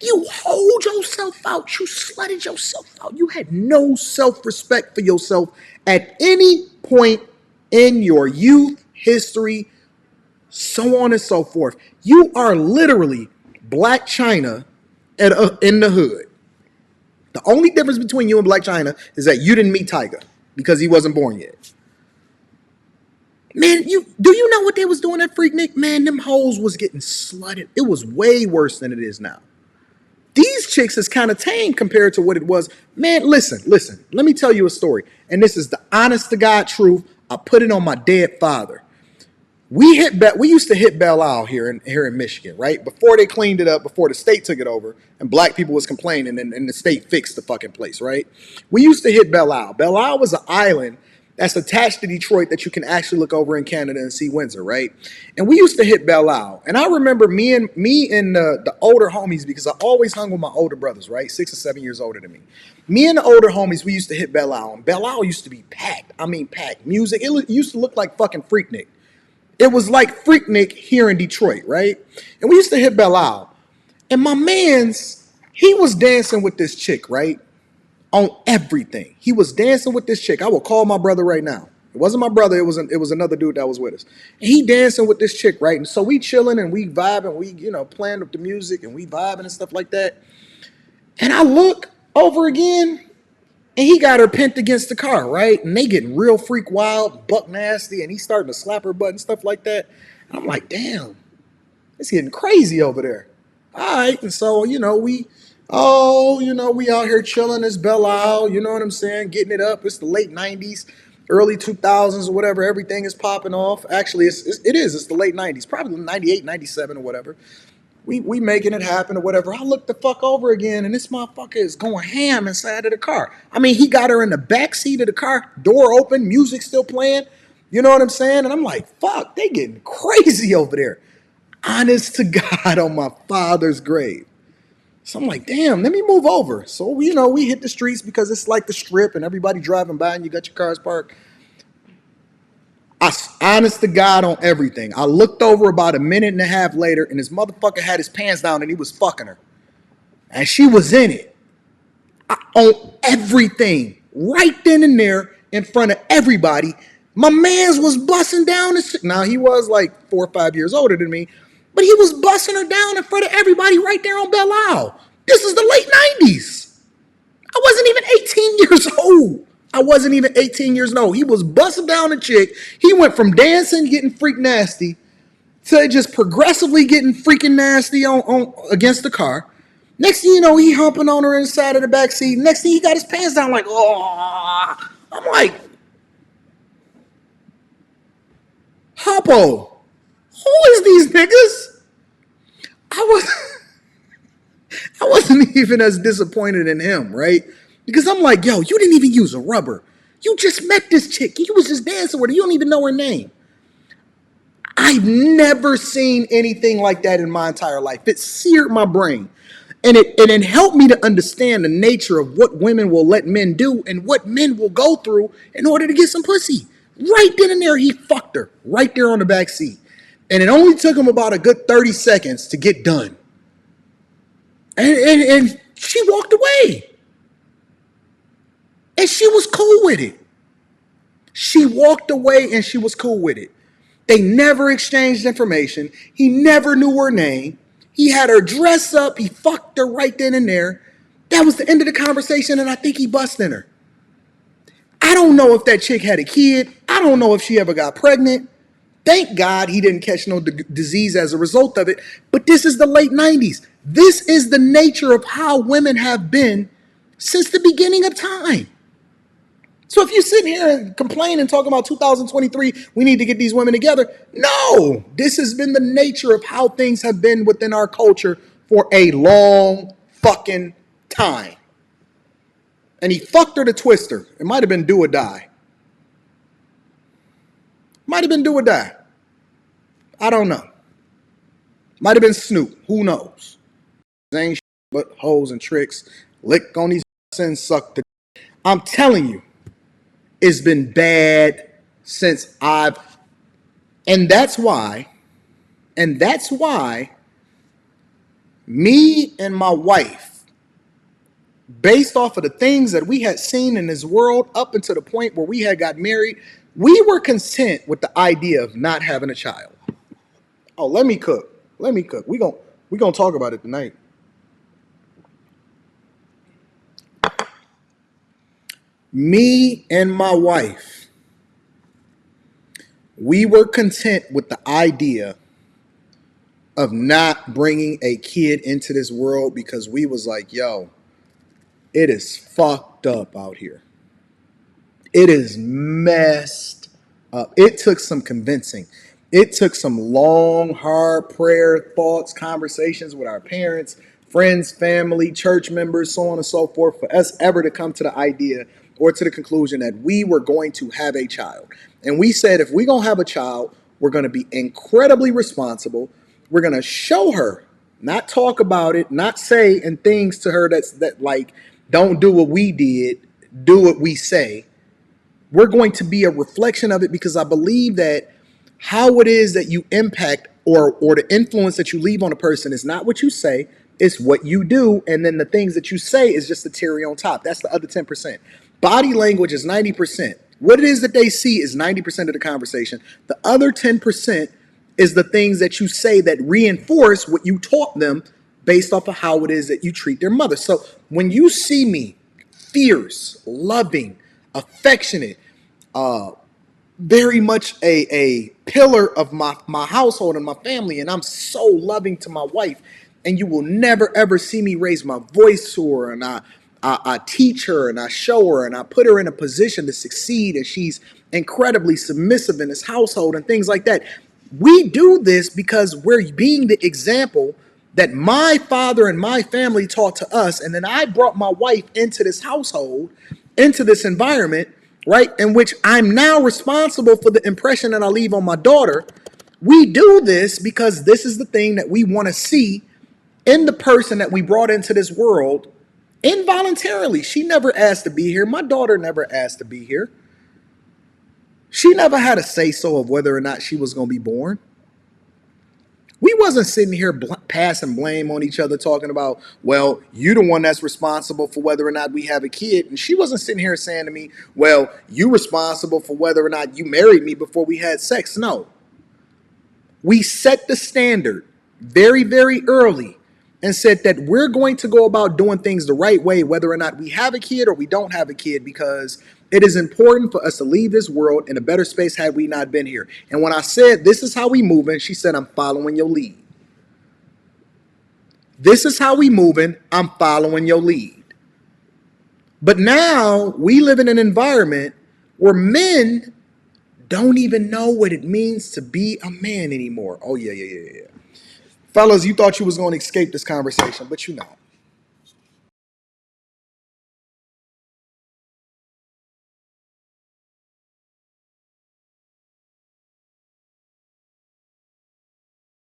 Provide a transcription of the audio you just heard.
You hold yourself out. You slutted yourself out. You had no self-respect for yourself at any point in your youth, history, so on and so forth. You are literally Black China in the hood. The only difference between you and Black China is that you didn't meet Tiger because he wasn't born yet. Man, do you know what they was doing at Freaknik? Man, them hoes was getting slutted. It was way worse than it is now. These chicks is kind of tame compared to what it was. Man, listen. Let me tell you a story. And this is the honest to God truth. I put it on my dead father. We used to hit Belle Isle here in Michigan, right? Before they cleaned it up, before the state took it over, and black people was complaining, and the state fixed the fucking place, right? We used to hit Belle Isle. Belle Isle was an island that's attached to Detroit that you can actually look over in Canada and see Windsor, right? And we used to hit Belle Isle. And I remember me and the older homies, because I always hung with my older brothers, right? 6 or 7 years older than me. Me and the older homies, we used to hit Belle Isle. And Belle Isle used to be packed. I mean, packed. Music, it used to look like fucking Freaknik. It was like Freaknik here in Detroit, right? And we used to hit Belle Isle. And my man's, he was dancing with this chick, right? On everything. He was dancing with this chick. I will call my brother right now. It wasn't my brother. It was another dude that was with us. And he dancing with this chick, right? And so we chilling and we vibing. We, playing with the music and we vibing and stuff like that. And I look over again and he got her pinned against the car, right? And they getting real freak wild, buck nasty. And he's starting to slap her butt and stuff like that. And I'm like, damn, it's getting crazy over there. All right. And so, we out here chilling. It's Belle Isle, you know what I'm saying? Getting it up. It's the late 90s, early 2000s or whatever. Everything is popping off. Actually, it's the late 90s, probably 98, 97 or whatever. We making it happen or whatever. I look the fuck over again, and this motherfucker is going ham inside of the car. I mean, he got her in the back seat of the car, door open, music still playing. You know what I'm saying? And I'm like, fuck, they getting crazy over there. Honest to God, on my father's grave. So I'm like, damn, let me move over. So, we hit the streets because it's like the strip and everybody driving by and you got your cars parked. Honest to God on everything. I looked over about a minute and a half later and this motherfucker had his pants down and he was fucking her. And she was in it. On everything. Right then and there in front of everybody. My mans was busting down. Now, he was like 4 or 5 years older than me. But he was busting her down in front of everybody right there on Belle Isle. This is the late 90s. I wasn't even 18 years old. I wasn't even 18 years old. He was busting down a chick. He went from dancing, getting freak nasty, to just progressively getting freaking nasty on against the car. Next thing you know, he humping on her inside of the back seat. Next thing he got his pants down like, oh. I'm like, Hoppo, who is these niggas? I wasn't even as disappointed in him, right? Because I'm like, yo, you didn't even use a rubber. You just met this chick. You was just dancing with her. You don't even know her name. I've never seen anything like that in my entire life. It seared my brain. And it helped me to understand the nature of what women will let men do and what men will go through in order to get some pussy. Right then and there, he fucked her. Right there on the back seat. And it only took him about a good 30 seconds to get done. And she walked away. And she was cool with it. She walked away and she was cool with it. They never exchanged information. He never knew her name. He had her dress up. He fucked her right then and there. That was the end of the conversation, and I think he busted her. I don't know if that chick had a kid. I don't know if she ever got pregnant. Thank God he didn't catch no disease as a result of it. But this is the late 90s. This is the nature of how women have been since the beginning of time. So if you sit here and complain and talk about 2023, we need to get these women together. No, this has been the nature of how things have been within our culture for a long fucking time. And he fucked her to Twister. It might have been do or die. Might have been do or die. I don't know. Might have been Snoop. Who knows? Ain't shit but hoes and tricks. Lick on these and suck the. I'm telling you. It's been bad since and that's why Me and my wife, based off of the things that we had seen in this world up until the point where we had got married, we were content with the idea of not having a child. Oh, let me cook. Let me cook. We gonna talk about it tonight. Me and my wife, we were content with the idea of not bringing a kid into this world because we was like, yo, it is fucked up out here. It is messed up. It took some convincing. It took some long, hard prayer, thoughts, conversations with our parents, friends, family, church members, so on and so forth, for us ever to come to the idea or to the conclusion that we were going to have a child. And we said, if we're going to have a child, we're going to be incredibly responsible. We're going to show her, not talk about it, not say and things to her that like, don't do what we did, do what we say. We're going to be a reflection of it, because I believe that how it is that you impact or the influence that you leave on a person is not what you say, it's what you do. And then the things that you say is just the cherry on top. That's the other 10%. Body language is 90%. What it is that they see is 90% of the conversation. The other 10% is the things that you say that reinforce what you taught them based off of how it is that you treat their mother. So when you see me fierce, loving, affectionate, very much a pillar of my household and my family, and I'm so loving to my wife, and you will never ever see me raise my voice to her, and I teach her and I show her and I put her in a position to succeed, and she's incredibly submissive in this household and things like that. We do this because we're being the example that my father and my family taught to us, and then I brought my wife into this household, into this environment, right, in which I'm now responsible for the impression that I leave on my daughter. We do this because this is the thing that we want to see in the person that we brought into this world involuntarily. She never asked to be here. My daughter never asked to be here. She never had a say-so of whether or not she was going to be born. We wasn't sitting here passing blame on each other, talking about, well, you the one that's responsible for whether or not we have a kid. And she wasn't sitting here saying to me, well, you responsible for whether or not you married me before we had sex. No. We set the standard very, very early and said that we're going to go about doing things the right way, whether or not we have a kid or we don't have a kid, because it is important for us to leave this world in a better space had we not been here. And when I said, this is how we moving, she said, I'm following your lead. This is how we moving, I'm following your lead. But now we live in an environment where men don't even know what it means to be a man anymore. Oh, yeah. Fellas, you thought you was going to escape this conversation, but you're not.